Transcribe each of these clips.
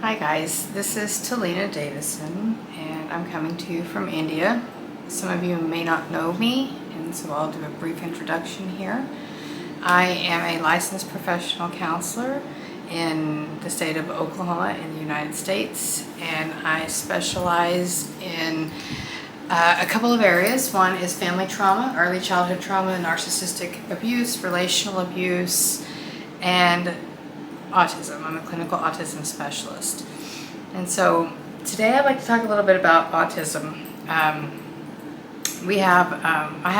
Hi guys, this is Talina Davison and I'm coming to you from India. Some of you may not know me, and so I'll do a brief introduction here. I am a licensed professional counselor in the state of Oklahoma in the United States, and I specialize in a couple of areas. One is family trauma, early childhood trauma, narcissistic abuse, relational abuse, and autism. I'm a clinical autism specialist. And so today I'd like to talk a little bit about autism. I have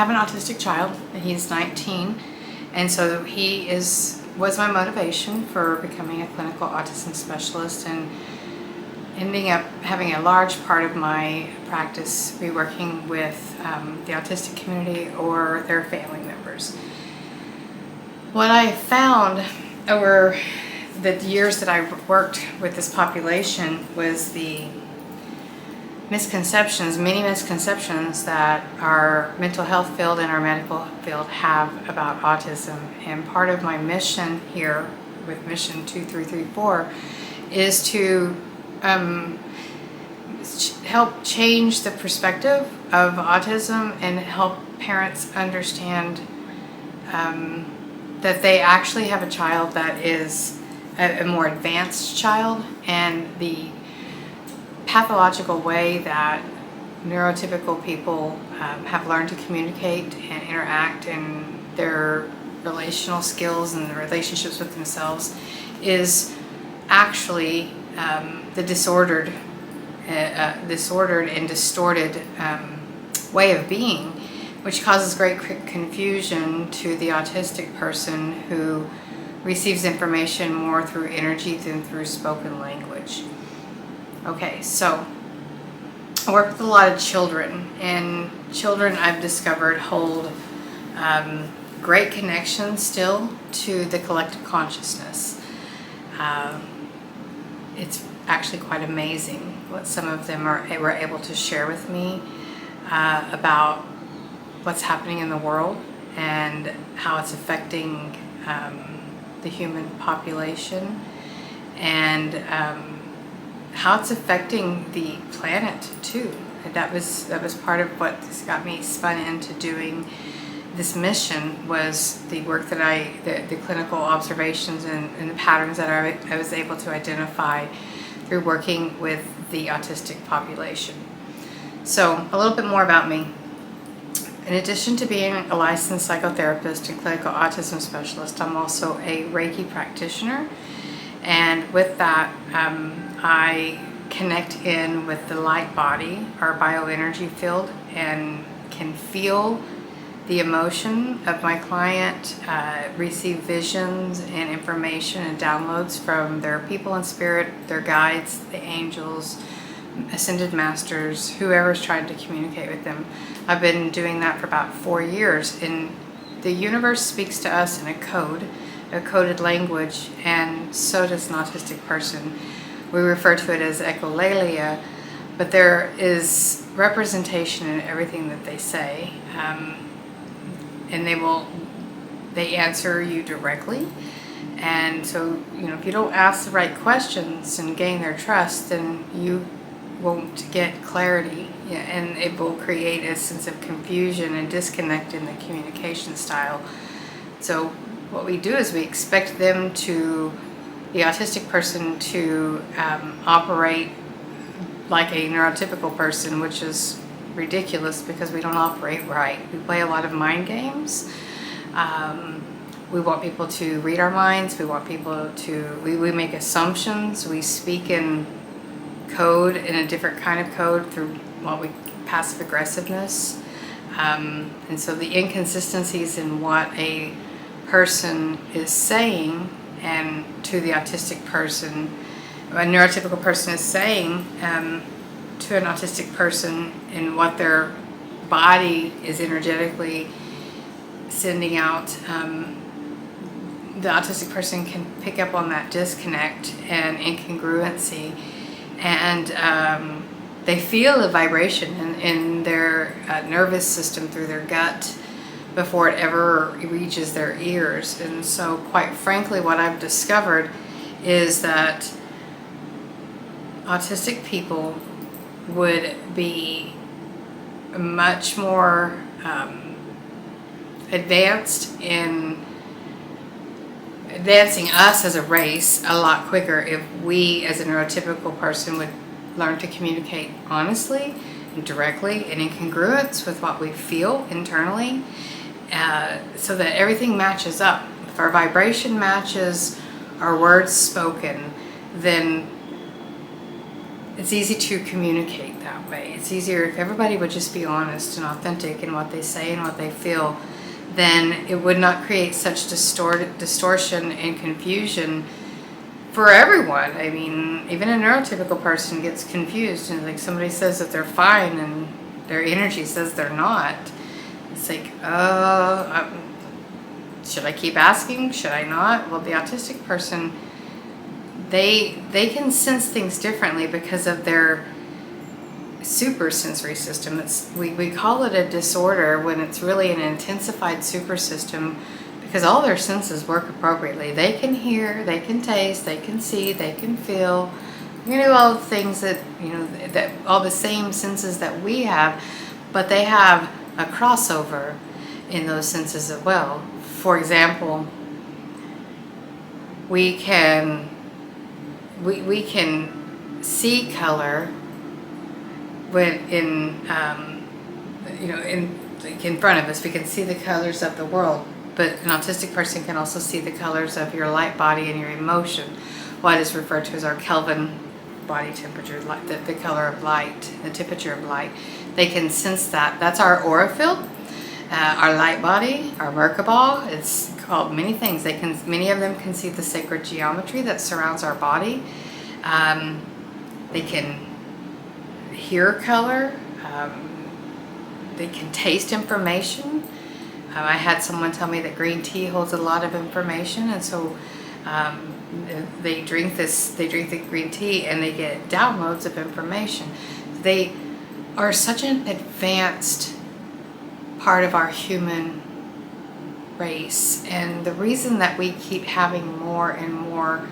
an autistic child, and he's 19, and so he was my motivation for becoming a clinical autism specialist and ending up having a large part of my practice be working with the autistic community or their family members. What I found over the years that I worked with this population was the many misconceptions that our mental health field and our medical field have about autism. And part of my mission here with Mission 2334 is to help change the perspective of autism and help parents understand that they actually have a child that is a more advanced child, and the pathological way that neurotypical people have learned to communicate and interact, and their relational skills and the relationships with themselves is actually the disordered and distorted way of being, which causes great confusion to the autistic person who receives information more through energy than through spoken language. Okay, so I work with a lot of children, and children I've discovered hold great connection still to the collective consciousness. It's actually quite amazing what some of them were able to share with me about what's happening in the world and how it's affecting the human population, and how it's affecting the planet too. And that was part of what got me spun into doing this mission, was the work that the clinical observations and the patterns that I was able to identify through working with the autistic population. So a little bit more about me. In addition to being a licensed psychotherapist and clinical autism specialist, I'm also a Reiki practitioner. And with that, I connect in with the light body, our bioenergy field, and can feel the emotion of my client, receive visions and information and downloads from their people in spirit, their guides, the angels, ascended masters, whoever's trying to communicate with them. I've been doing that for about 4 years, and the universe speaks to us in a coded language, and so does an autistic person. We refer to it as echolalia, but there is representation in everything that they say, and they answer you directly. And so, if you don't ask the right questions and gain their trust, then you won't get clarity, and it will create a sense of confusion and disconnect in the communication style. So what we do is we expect the autistic person to operate like a neurotypical person, which is ridiculous because we don't operate right. We play a lot of mind games. We want people to read our minds. We want people to, we make assumptions. We speak in code, in a different kind of code, through passive aggressiveness. And so the inconsistencies in what a person is saying and to the autistic person, a neurotypical person is saying to an autistic person, and what their body is energetically sending out, the autistic person can pick up on that disconnect and incongruency, and they feel a vibration in their nervous system through their gut before it ever reaches their ears. And so, quite frankly, what I've discovered is that autistic people would be much more advanced in advancing us as a race a lot quicker if we as a neurotypical person would learn to communicate honestly and directly and in congruence with what we feel internally, so that everything matches up. If our vibration matches our words spoken, then it's easy to communicate that way. It's easier if everybody would just be honest and authentic in what they say and what they feel. Then it would not create such distortion and confusion for everyone. I mean, even a neurotypical person gets confused, and like somebody says that they're fine and their energy says they're not. It's like, should I keep asking? Should I not? Well, the autistic person, they can sense things differently because of their super sensory system. We call it a disorder when it's really an intensified super system, because all their senses work appropriately. They can hear, they can taste, they can see, they can feel. You can do all the things that, that all the same senses that we have, but they have a crossover in those senses as well. For example, we can see color when in front of us. We can see the colors of the world, but an autistic person can also see the colors of your light body and your emotion, what is referred to as our Kelvin body temperature, the color of light, the temperature of light. They can sense that. That's our aura field, our light body, our Merkabah. It's called many things. Many of them can see the sacred geometry that surrounds our body. They can hear color. They can taste information. I had someone tell me that green tea holds a lot of information, and so they drink the green tea and they get downloads of information. They are such an advanced part of our human race, and the reason that we keep having more and more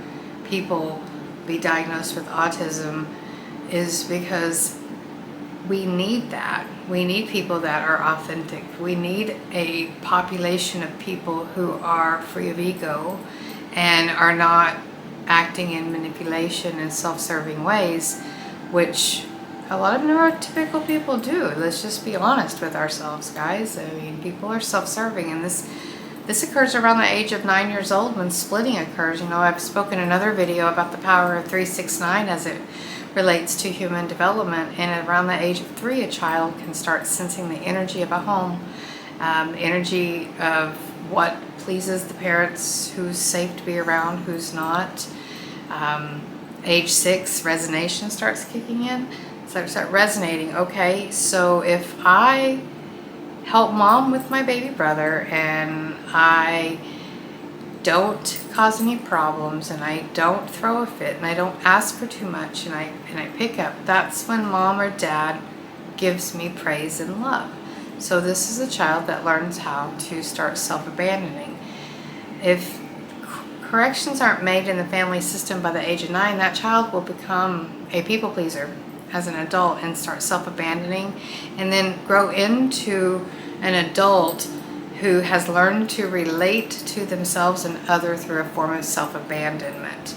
people be diagnosed with autism is because we need that. We need people that are authentic. We need a population of people who are free of ego and are not acting in manipulation and self-serving ways, which a lot of neurotypical people do. Let's just be honest with ourselves, guys. I mean, people are self-serving, and this occurs around the age of 9 years old when splitting occurs. I've spoken in another video about the power of 369 as it relates to human development, and around the age of 3 a child can start sensing the energy of a home, energy of what pleases the parents, who's safe to be around, who's not. Age 6 resonation starts kicking in, so start resonating. Okay, so if I help mom with my baby brother and I don't cause any problems and I don't throw a fit and I don't ask for too much and I pick up, that's when mom or dad gives me praise and love. So this is a child that learns how to start self-abandoning. If corrections aren't made in the family system by the age of 9, that child will become a people pleaser as an adult and start self-abandoning, and then grow into an adult who has learned to relate to themselves and other through a form of self-abandonment.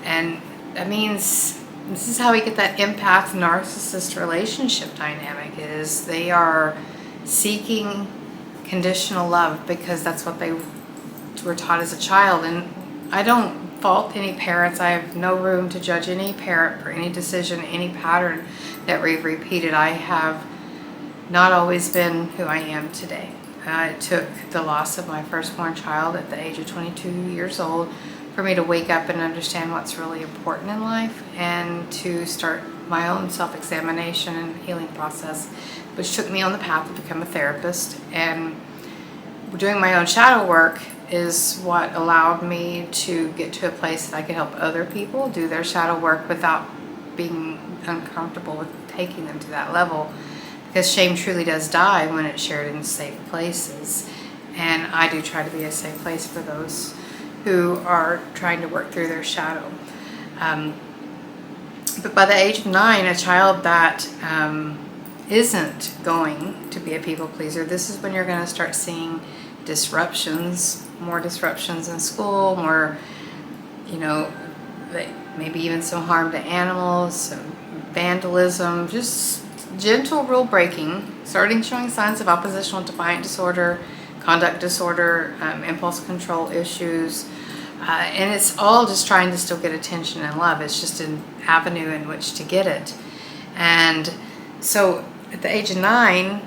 And that means this is how we get that empath narcissist relationship dynamic, is they are seeking conditional love because that's what they were taught as a child. And I don't fault any parents. I have no room to judge any parent for any decision, any pattern that we've repeated. I have not always been who I am today. It took the loss of my firstborn child at the age of 22 years old for me to wake up and understand what's really important in life, and to start my own self-examination and healing process, which took me on the path to become a therapist. And doing my own shadow work is what allowed me to get to a place that I could help other people do their shadow work without being uncomfortable with taking them to that level. Because shame truly does die when it's shared in safe places. And I do try to be a safe place for those who are trying to work through their shadow. But by the age of 9, a child that isn't going to be a people pleaser, this is when you're going to start seeing disruptions, more disruptions in school, more, you know, maybe even some harm to animals, some vandalism, just gentle rule breaking, starting showing signs of oppositional defiant disorder, conduct disorder, impulse control issues. And it's all just trying to still get attention and love. It's just an avenue in which to get it. And so at the age of 9,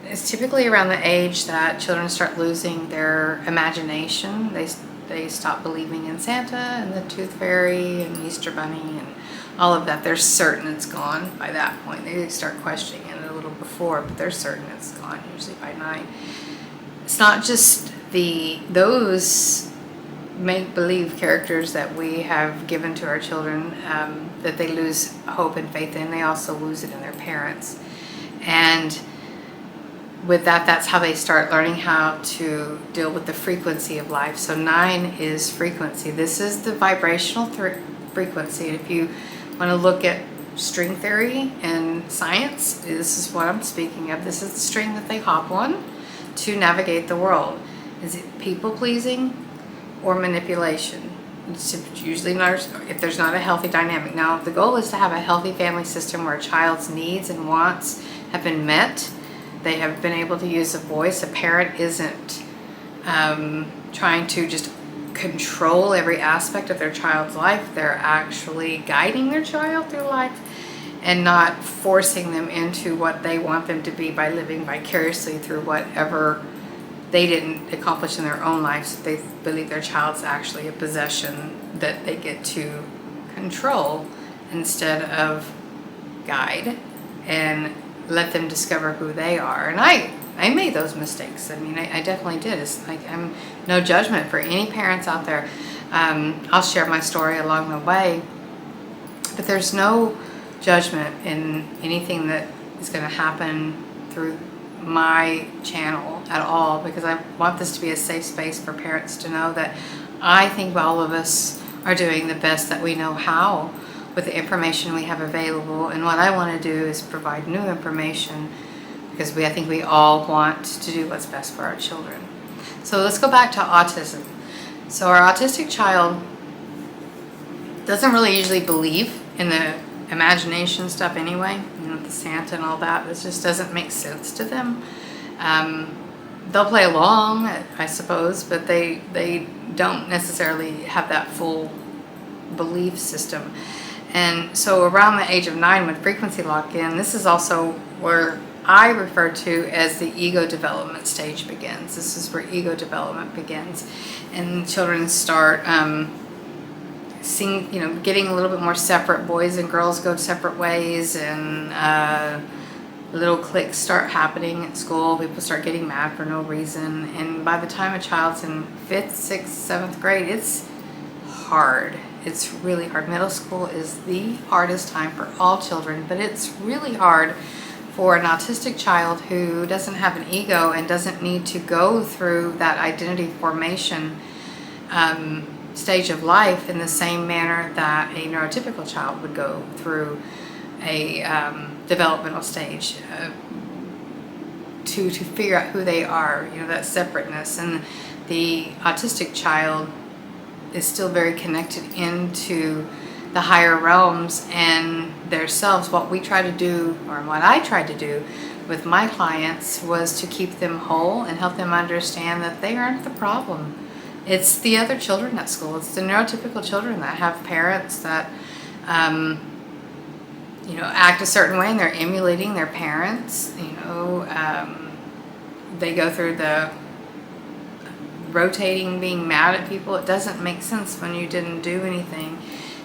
it's typically around the age that children start losing their imagination. They stop believing in Santa and the Tooth Fairy and Easter Bunny and all of that. They're certain it's gone by that point. They start questioning it a little before, but they're certain it's gone, usually by 9. It's not just those make-believe characters that we have given to our children that they lose hope and faith in. They also lose it in their parents. And with that, that's how they start learning how to deal with the frequency of life. So 9 is frequency. This is the vibrational frequency. If you want to look at string theory and science, this is what I'm speaking of. This is the string that they hop on to navigate the world. Is it people-pleasing or manipulation? It's usually not, if there's not a healthy dynamic. Now, the goal is to have a healthy family system where a child's needs and wants have been met. They have been able to use a voice. A parent isn't trying to just control every aspect of their child's life. They're actually guiding their child through life and not forcing them into what they want them to be by living vicariously through whatever they didn't accomplish in their own lives. They believe their child's actually a possession that they get to control instead of guide and let them discover who they are. And I made those mistakes. I mean, I definitely did. It's like, I'm no judgment for any parents out there. I'll share my story along the way, but there's no judgment in anything that is going to happen through my channel at all, because I want this to be a safe space for parents to know that I think all of us are doing the best that we know how with the information we have available. And what I want to do is provide new information, because I think we all want to do what's best for our children. So let's go back to autism. So our autistic child doesn't really usually believe in the imagination stuff anyway, you know, the Santa and all that. This just doesn't make sense to them. They'll play along, I suppose, but they don't necessarily have that full belief system. And so around the age of 9, when frequency lock in, this is also where I refer to as the ego development stage begins. This is where ego development begins, and children start seeing, you know, getting a little bit more separate. Boys and girls go separate ways, and little cliques start happening at school. People start getting mad for no reason, and by the time a child's in 5th, 6th, 7th grade, it's hard. It's really hard. Middle school is the hardest time for all children, but it's really hard for an autistic child who doesn't have an ego and doesn't need to go through that identity formation stage of life in the same manner that a neurotypical child would go through a developmental stage to figure out who they are, you know, that separateness. And the autistic child is still very connected into the higher realms and their selves. What we try to do, or what I tried to do with my clients, was to keep them whole and help them understand that they aren't the problem. It's the other children at school. It's the neurotypical children that have parents that you know, act a certain way, and they're emulating their parents. You know, they go through the rotating, being mad at people. It doesn't make sense when you didn't do anything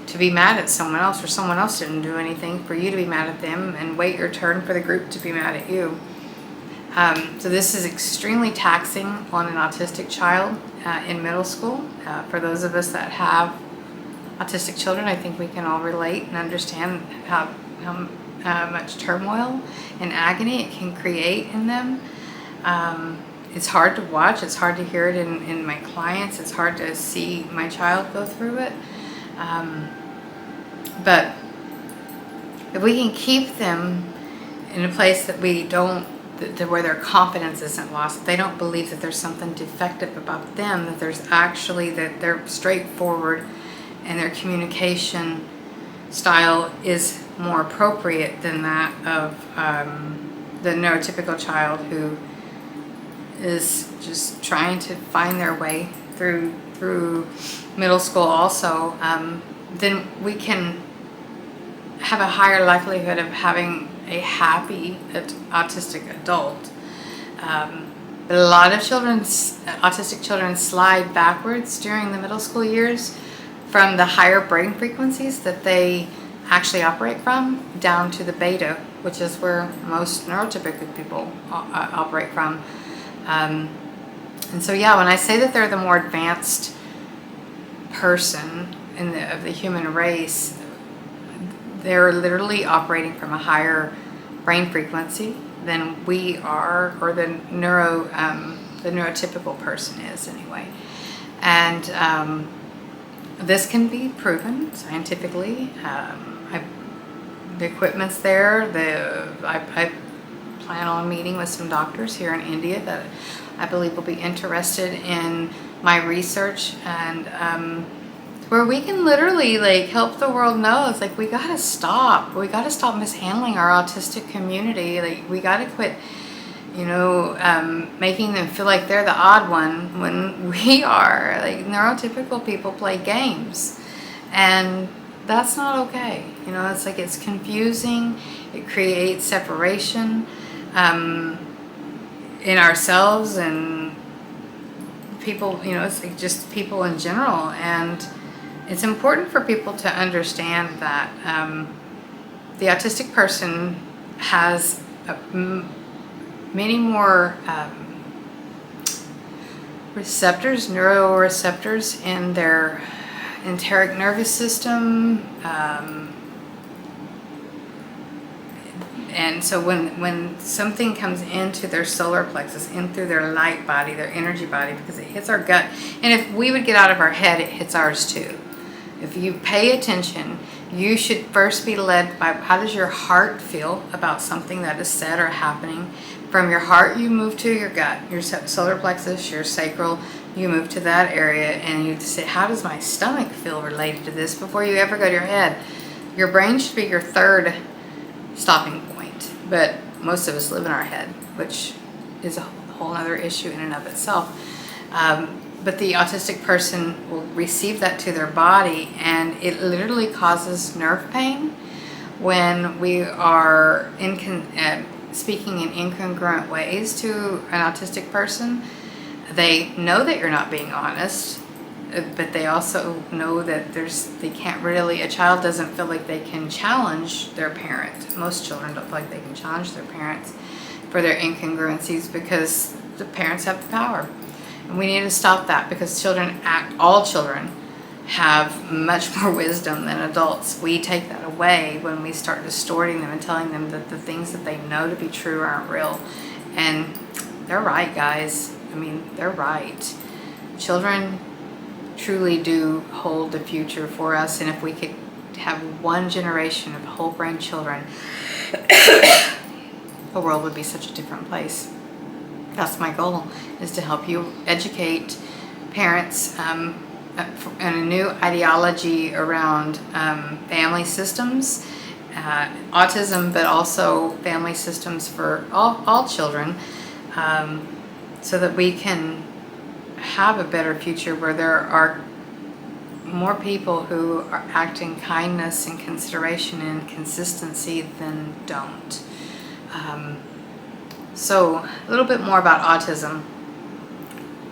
to be mad at someone else, or someone else didn't do anything for you to be mad at them, and wait your turn for the group to be mad at you. So this is extremely taxing on an autistic child in middle school. For those of us that have autistic children, I think we can all relate and understand how much turmoil and agony it can create in them. It's hard to watch. It's hard to hear it in my clients. It's hard to see my child go through it. But if we can keep them in a place that we don't, where their confidence isn't lost, they don't believe that there's something defective about them, that there's actually, that they're straightforward and their communication style is more appropriate than that of the neurotypical child who is just trying to find their way through middle school also, then we can have a higher likelihood of having a happy autistic adult. But a lot of autistic children slide backwards during the middle school years from the higher brain frequencies that they actually operate from down to the beta, which is where most neurotypical people operate from. And so yeah, when I say that they're the more advanced person of the human race, they're literally operating from a higher brain frequency than we are, or the neurotypical person is anyway. And this can be proven scientifically. The equipment's there. I plan on meeting with some doctors here in India that I believe will be interested in my research, and where we can literally like help the world know it's like we gotta stop mishandling our autistic community. Like we gotta quit, making them feel like they're the odd one when we are. Like neurotypical people play games, and that's not okay. It's like it's confusing. It creates separation in ourselves and people. It's like just people in general. And it's important for people to understand that the autistic person has many more neuroreceptors in their enteric nervous system. And so when something comes into their solar plexus, in through their light body, their energy body, because it hits our gut, and if we would get out of our head, it hits ours too. If you pay attention, you should first be led by how does your heart feel about something that is said or happening. From your heart, you move to your gut, your solar plexus, your sacral, you move to that area, and you say, how does my stomach feel related to this before you ever go to your head. Your brain should be your third stopping point, but most of us live in our head, which is a whole other issue in and of itself. But the autistic person will receive that to their body, and it literally causes nerve pain when we are speaking in incongruent ways to an autistic person. They know that you're not being honest, but they also know that a child doesn't feel like they can challenge their parent. Most children don't feel like they can challenge their parents for their incongruencies because the parents have the power. And we need to stop that, because all children have much more wisdom than adults. We take that away when we start distorting them and telling them that the things that they know to be true aren't real. And they're right, guys. They're right. Children truly do hold the future for us, and if we could have one generation of whole brain children, the world would be such a different place. That's my goal, is to help you educate parents and a new ideology around family systems, autism, but also family systems for all children, so that we can have a better future where there are more people who are acting kindness and consideration and consistency than don't. So a little bit more about autism.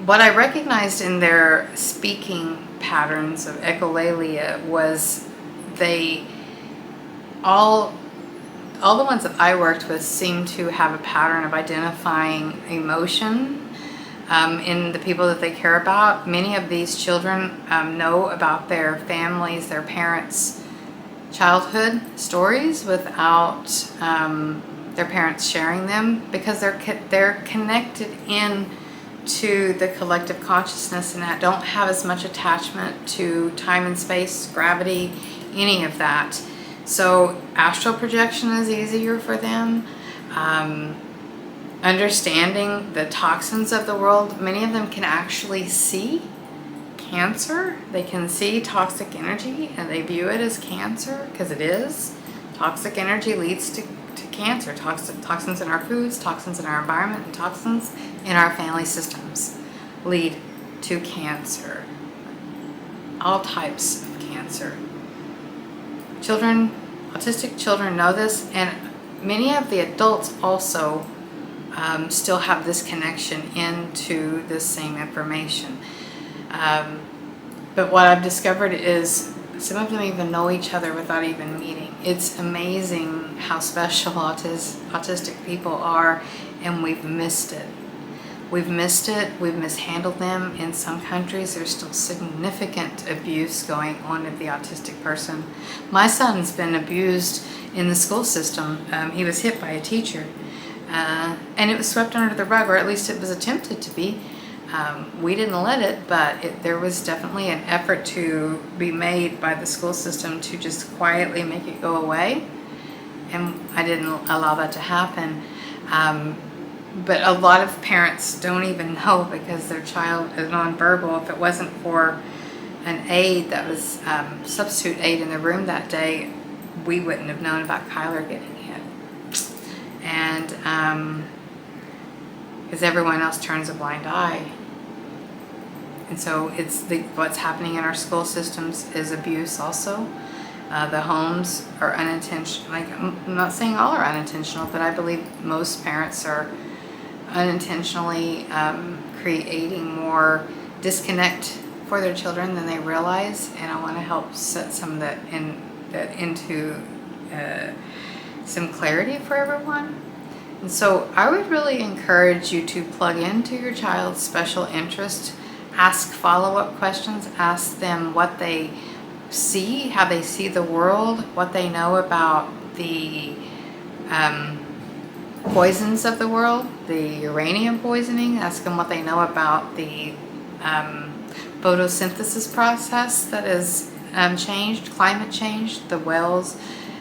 What I recognized in their speaking patterns of echolalia was all the ones that I worked with seemed to have a pattern of identifying emotion in the people that they care about. Many of these children know about their families, their parents' childhood stories without their parents sharing them, because they're connected in to the collective consciousness and don't have as much attachment to time and space, gravity, any of that. So astral projection is easier for them. Understanding the toxins of the world, many of them can actually see cancer. They can see toxic energy and they view it as cancer because it is. Toxic energy leads to cancer. Toxins in our foods, toxins in our environment, and toxins in our family systems lead to cancer. All types of cancer. Children, autistic children know this, and many of the adults also still have this connection into this same information. But what I've discovered is some of them even know each other without even meeting. It's amazing how special autistic people are, and we've missed it. We've missed it. We've mishandled them. In some countries, there's still significant abuse going on of the autistic person. My son's been abused in the school system. He was hit by a teacher, and it was swept under the rug, or at least it was attempted to be. We didn't let it, but there was definitely an effort to be made by the school system to just quietly make it go away, and I didn't allow that to happen. But a lot of parents don't even know because their child is nonverbal. If it wasn't for an aide that was substitute aide in the room that day, we wouldn't have known about Kyler getting hit. And because everyone else turns a blind eye. And so it's what's happening in our school systems is abuse also. The homes are unintentional. Like, I'm not saying all are unintentional, but I believe most parents are unintentionally creating more disconnect for their children than they realize, and I want to help set some of that into some clarity for everyone. And so I would really encourage you to plug into your child's special interest, ask follow-up questions, ask them what they see, how they see the world, what they know about the poisons of the world, the uranium poisoning. Ask them what they know about the photosynthesis process that is changed, climate change, the wells.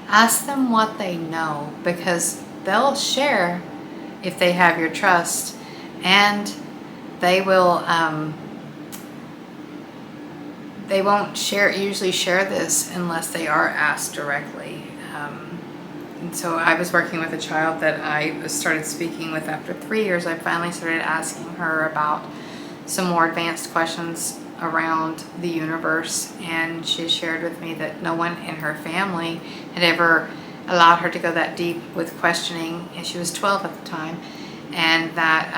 Ask them what they know, because they'll share if they have your trust, and they will they won't usually share this unless they are asked directly. And so I was working with a child that I started speaking with after 3 years. I finally started asking her about some more advanced questions around the universe, and she shared with me that no one in her family had ever allowed her to go that deep with questioning, and she was 12 at the time, and that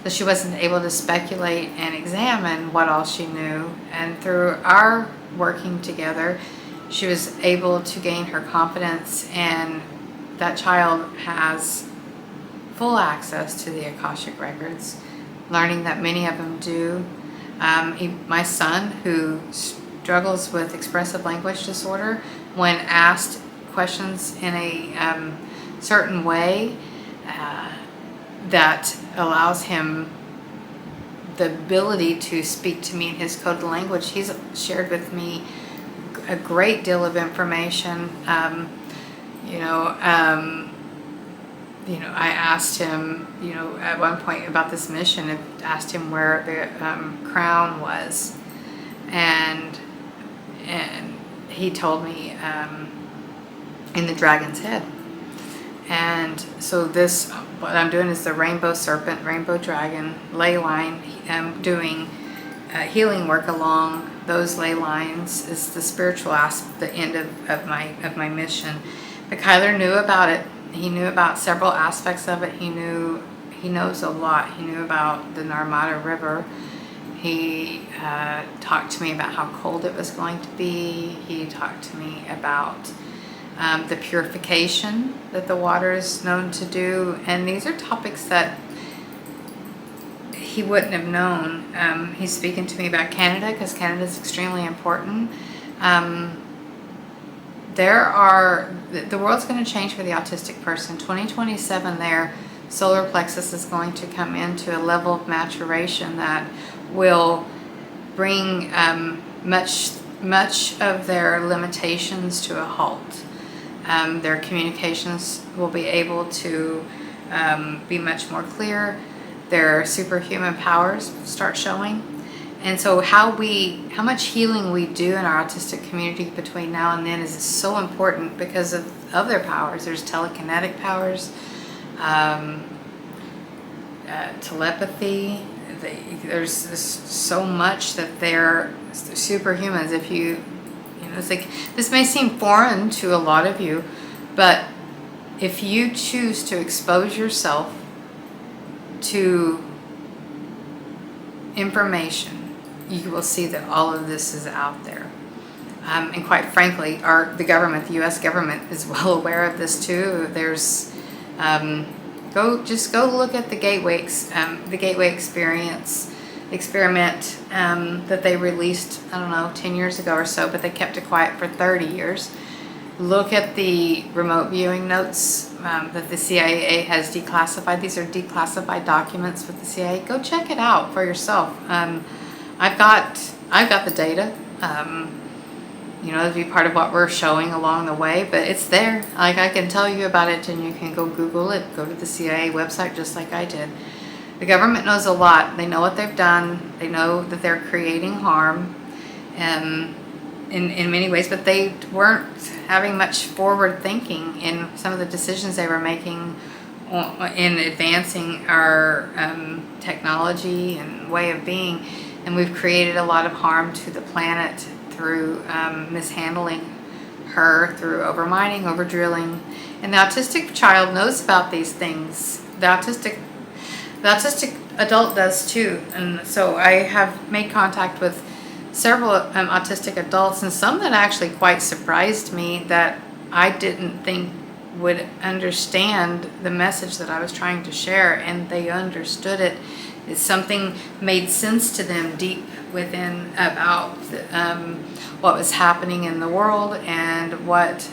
so she wasn't able to speculate and examine what all she knew. And through our working together, she was able to gain her confidence, and that child has full access to the Akashic records, learning that many of them do. My son, who struggles with expressive language disorder, when asked questions in a certain way that allows him the ability to speak to me in his coded language, he's shared with me a great deal of information. I asked him, at one point about this mission, I asked him where the crown was, and he told me in the dragon's head. And so what I'm doing is the rainbow serpent, rainbow dragon ley line. I'm doing healing work along those ley lines. Is the spiritual aspect, the end of my mission. But Kyler knew about it. He knew about several aspects of it. He knows a lot. He knew about the Narmada River. He talked to me about how cold it was going to be. He talked to me about the purification that the water is known to do. And these are topics that he wouldn't have known. He's speaking to me about Canada, because Canada is extremely important. The world's going to change for the autistic person. 2027, their solar plexus is going to come into a level of maturation that will bring much much of their limitations to a halt. Their communications will be able to be much more clear. Their superhuman powers start showing. And so how much healing we do in our autistic community between now and then is so important because of their powers. There's telekinetic powers, telepathy. There's so much that they're superhumans. If you know, it's like, this may seem foreign to a lot of you, but if you choose to expose yourself to information, you will see that all of this is out there. And quite frankly, the government, the U.S. government, is well aware of this too. There's go look at the Gateway experiment that they released, I don't know, 10 years ago or so, but they kept it quiet for 30 years. Look at the remote viewing notes that the CIA has declassified. These are declassified documents with the CIA. Go check it out for yourself. I've got the data. You know, to be part of what we're showing along the way, but it's there. Like, I can tell you about it, and you can go Google it, go to the CIA website just like I did. The government knows a lot. They know what they've done. They know that they're creating harm in many ways, but they weren't having much forward thinking in some of the decisions they were making in advancing our technology and way of being. And we've created a lot of harm to the planet through mishandling her, through overmining, overdrilling. And the autistic child knows about these things. The autistic adult does too. And so I have made contact with several autistic adults, and some that actually quite surprised me that I didn't think would understand the message that I was trying to share, and they understood it. Something made sense to them deep within about what was happening in the world, and what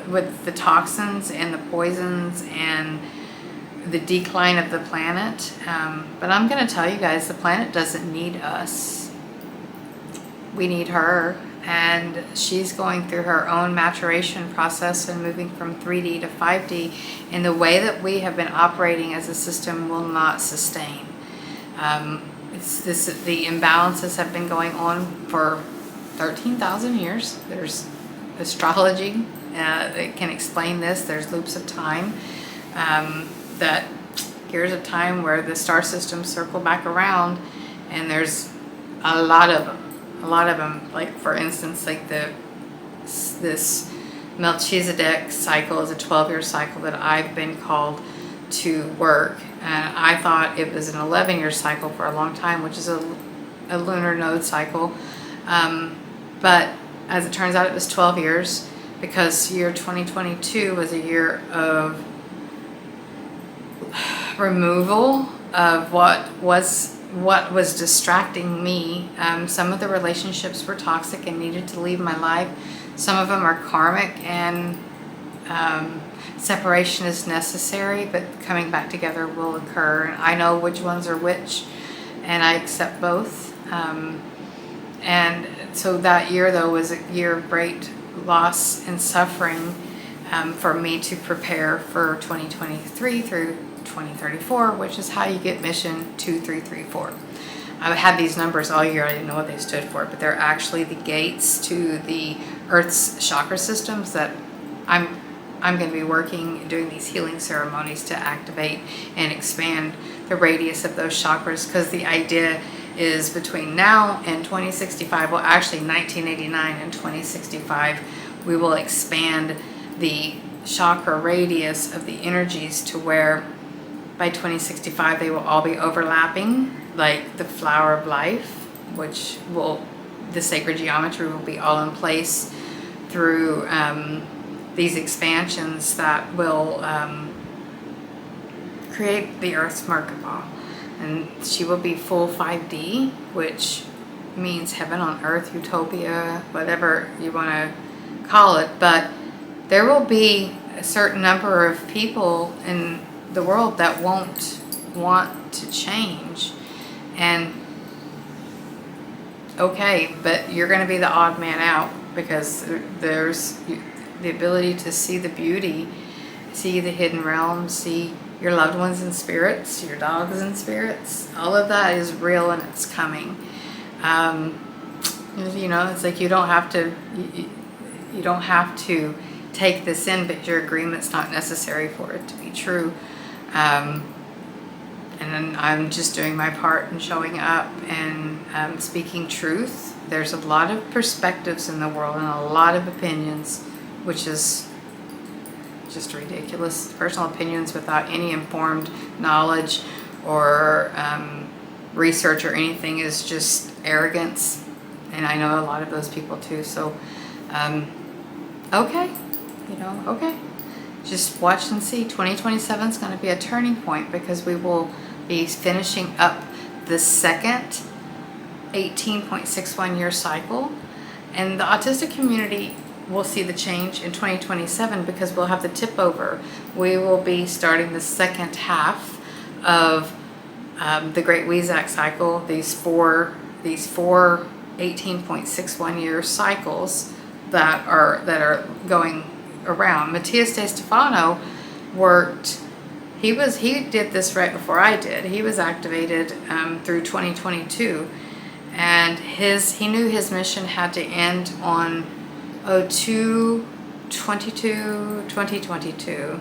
with the toxins and the poisons and the decline of the planet. But I'm going to tell you guys, the planet doesn't need us. We need her, and she's going through her own maturation process and moving from 3D to 5D, and the way that we have been operating as a system will not sustain. The imbalances have been going on for 13,000 years. There's astrology that can explain this. There's loops of time, that here's a time where the star systems circle back around, and there's a lot of them. Like, for instance, like this Melchizedek cycle is a 12-year cycle that I've been called to work, and I thought it was an 11-year cycle for a long time, which is a lunar node cycle, but as it turns out, it was 12 years, because year 2022 was a year of removal of what was distracting me. Some of the relationships were toxic and needed to leave my life. Some of them are karmic, and separation is necessary, but coming back together will occur. And I know which ones are which, and I accept both. And so that year, though, was a year of great loss and suffering for me to prepare for 2023 through 2034, which is how you get mission 2334. I've had these numbers all year. I didn't know what they stood for, but they're actually the gates to the Earth's chakra systems that I'm going to be working, doing these healing ceremonies to activate and expand the radius of those chakras, because the idea is between now and 2065, well, actually 1989 and 2065, we will expand the chakra radius of the energies to where by 2065 they will all be overlapping, like the flower of life, which will, the sacred geometry will be all in place through these expansions that will create the Earth's Merkaba. And she will be full 5D, which means heaven on earth, utopia, whatever you want to call it. But there will be a certain number of people in the world that won't want to change. And okay, but you're going to be the odd man out, because there's the ability to see the beauty, see the hidden realms, see your loved ones in spirits, your dogs in spirits. All of that is real, and it's coming. It's like you don't have to take this in, but your agreement's not necessary for it to be true. And then I'm just doing my part and showing up and speaking truth. There's a lot of perspectives in the world and a lot of opinions, which is just ridiculous. Personal opinions without any informed knowledge or research or anything is just arrogance. And I know a lot of those people too. So, okay. Just watch and see. 2027 is going to be a turning point, because we will be finishing up the second 18.61 year cycle, and the autistic community will see the change in 2027, because we'll have the tip over. We will be starting the second half of the Great Weizak cycle. These four 18.61 year cycles that are going around. Matthias De Stefano worked. He did this right before I did. He was activated through 2022, and he knew his mission had to end on 2022,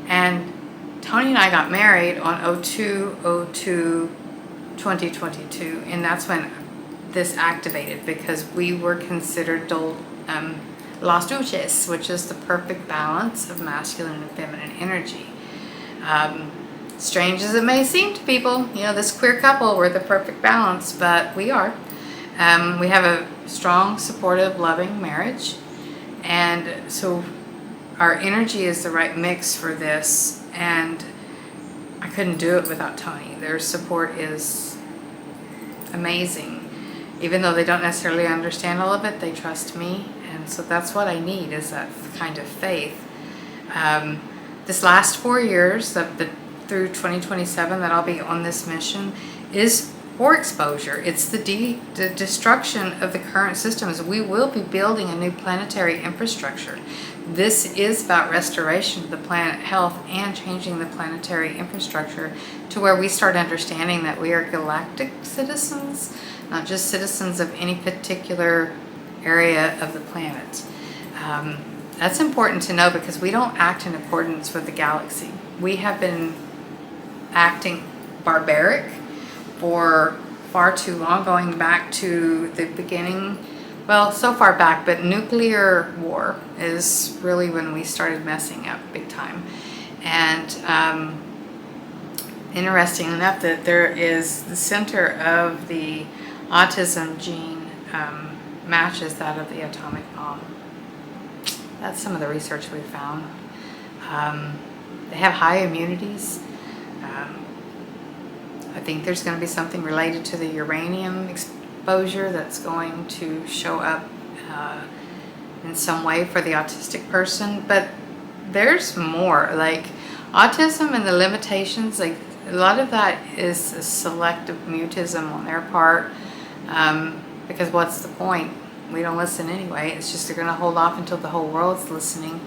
and Tony and I got married on 2022, and that's when this activated, because we were considered Las Duches, which is the perfect balance of masculine and feminine energy. Strange as it may seem to people, this queer couple, we're the perfect balance, but we are. We have a strong, supportive, loving marriage, and so our energy is the right mix for this, and I couldn't do it without Tony. Their support is amazing. Even though they don't necessarily understand all of it, they trust me, and so that's what I need, is that kind of faith. This last 4 years, through 2027, that I'll be on this mission, is for exposure. It's the destruction of the current systems. We will be building a new planetary infrastructure. This is about restoration of the planet health and changing the planetary infrastructure to where we start understanding that we are galactic citizens, not just citizens of any particular area of the planet. That's important to know, because we don't act in accordance with the galaxy. We have been acting barbaric for far too long, going back to the beginning. Well, so far back, but nuclear war is really when we started messing up big time. And interesting enough, that there is the center of the autism gene matches that of the atomic bomb. That's some of the research we found. They have high immunities. I think there's going to be something related to the uranium exposure that's going to show up in some way for the autistic person. But there's more. Like autism and the limitations, like a lot of that is a selective mutism on their part, because what's the point? We don't listen anyway. It's just they're going to hold off until the whole world's listening,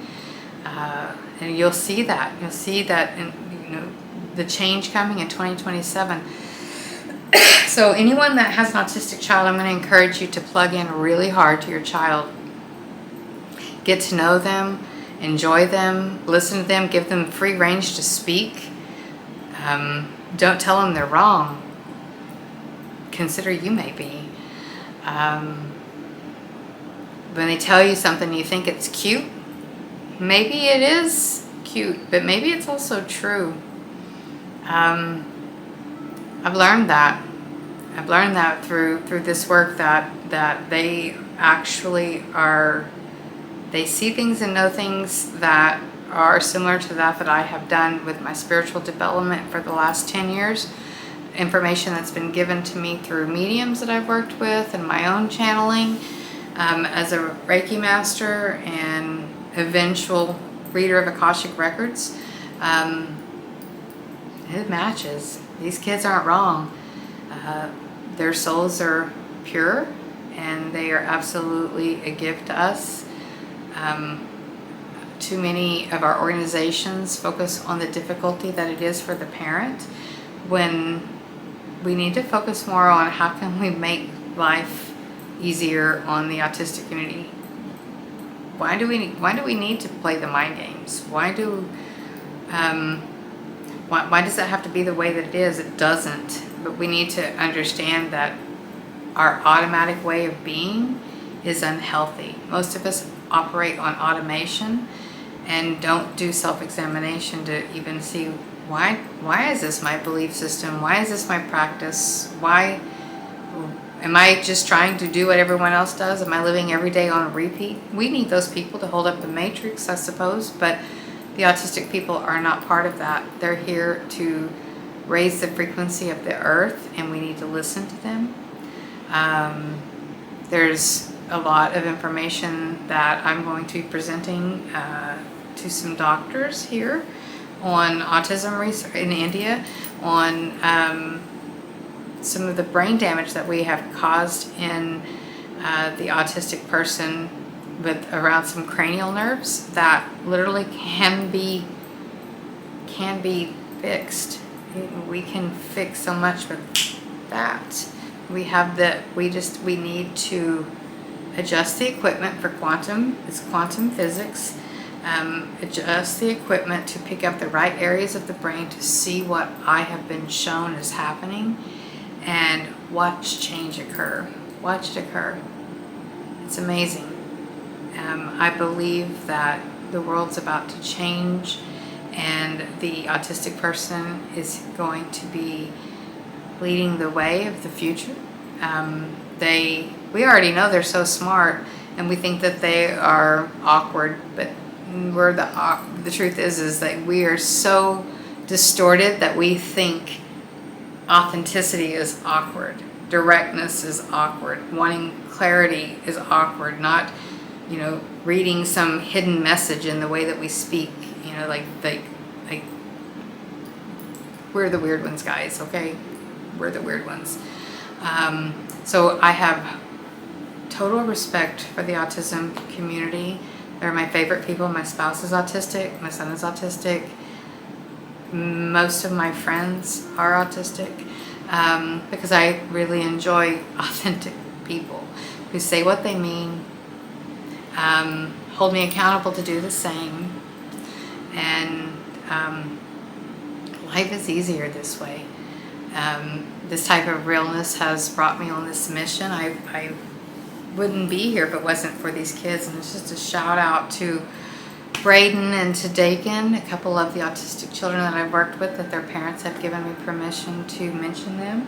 and you'll see that. You'll see that in the change coming in 2027. So anyone that has an autistic child, I'm going to encourage you to plug in really hard to your child. Get to know them, enjoy them, listen to them, give them free range to speak. Don't tell them they're wrong. Consider you may be. When they tell you something you think it's cute, maybe it is cute, but maybe it's also true. I've learned that. I've learned that through this work, that they actually they see things and know things that are similar to that I have done with my spiritual development for the last 10 years. Information that's been given to me through mediums that I've worked with, and my own channeling as a Reiki master and eventual reader of Akashic Records. It matches. These kids aren't wrong. Their souls are pure, and they are absolutely a gift to us. Too many of our organizations focus on the difficulty that it is for the parent, when we need to focus more on how can we make life easier on the autistic community. Why do we need to play the mind games? Why does that have to be the way that it is? It doesn't. But we need to understand that our automatic way of being is unhealthy. Most of us operate on automation and don't do self-examination to even see why is this my belief system? Why is this my practice? Why am I just trying to do what everyone else does? Am I living every day on a repeat? We need those people to hold up the matrix, I suppose, but the autistic people are not part of that. They're here to raise the frequency of the earth, and we need to listen to them. There's a lot of information that I'm going to be presenting to some doctors here on autism research in India, on some of the brain damage that we have caused in the autistic person with around some cranial nerves that literally can be fixed. We can fix so much with that. We need to adjust the equipment for quantum. It's quantum physics. Adjust the equipment to pick up the right areas of the brain to see what I have been shown is happening, and watch change occur. Watch it occur. It's amazing. I believe that the world's about to change, and the autistic person is going to be leading the way of the future. We already know they're so smart, and we think that they are awkward, but the truth is that we are so distorted that we think authenticity is awkward, directness is awkward, wanting clarity is awkward, not reading some hidden message in the way that we speak, like we're the weird ones, guys, okay? We're the weird ones. So I have total respect for the autism community. They're my favorite people. My spouse is autistic. My son is autistic. Most of my friends are autistic because I really enjoy authentic people who say what they mean, hold me accountable to do the same, and life is easier this way. This type of realness has brought me on this mission. I wouldn't be here if it wasn't for these kids, and it's just a shout out to Braden and to Dakin, a couple of the autistic children that I've worked with, that their parents have given me permission to mention them.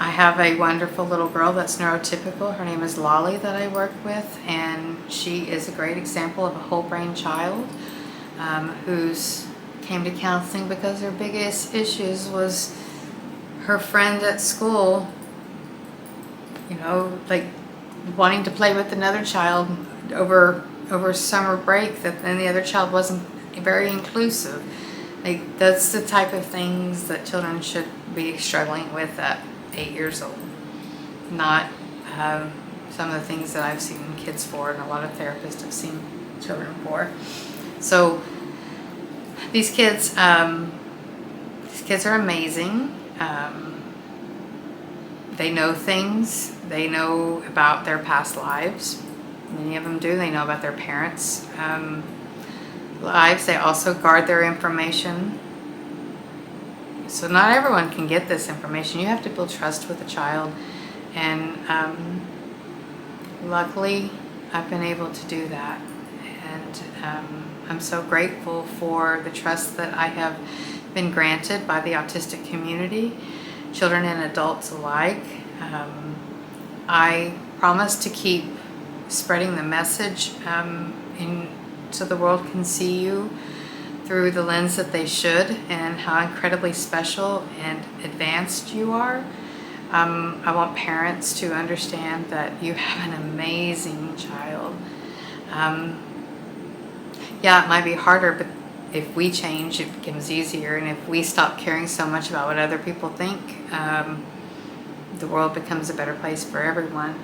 I have a wonderful little girl that's neurotypical. Her name is Lolly that I work with, and she is a great example of a whole brain child who's came to counseling because her biggest issues was her friend at school, like wanting to play with another child over summer break, that then the other child wasn't very inclusive. Like, that's the type of things that children should be struggling with at 8 years old, not some of the things that I've seen kids for, and a lot of therapists have seen children for. So these kids are amazing. They know things. They know about their past lives. Many of them do. They know about their parents' lives. They also guard their information. So not everyone can get this information. You have to build trust with a child. And luckily, I've been able to do that. And I'm so grateful for the trust that I have been granted by the autistic community, children and adults alike. I promise to keep spreading the message so the world can see you through the lens that they should, and how incredibly special and advanced you are. I want parents to understand that you have an amazing child. Yeah, it might be harder, but if we change, it becomes easier. And if we stop caring so much about what other people think, the world becomes a better place for everyone.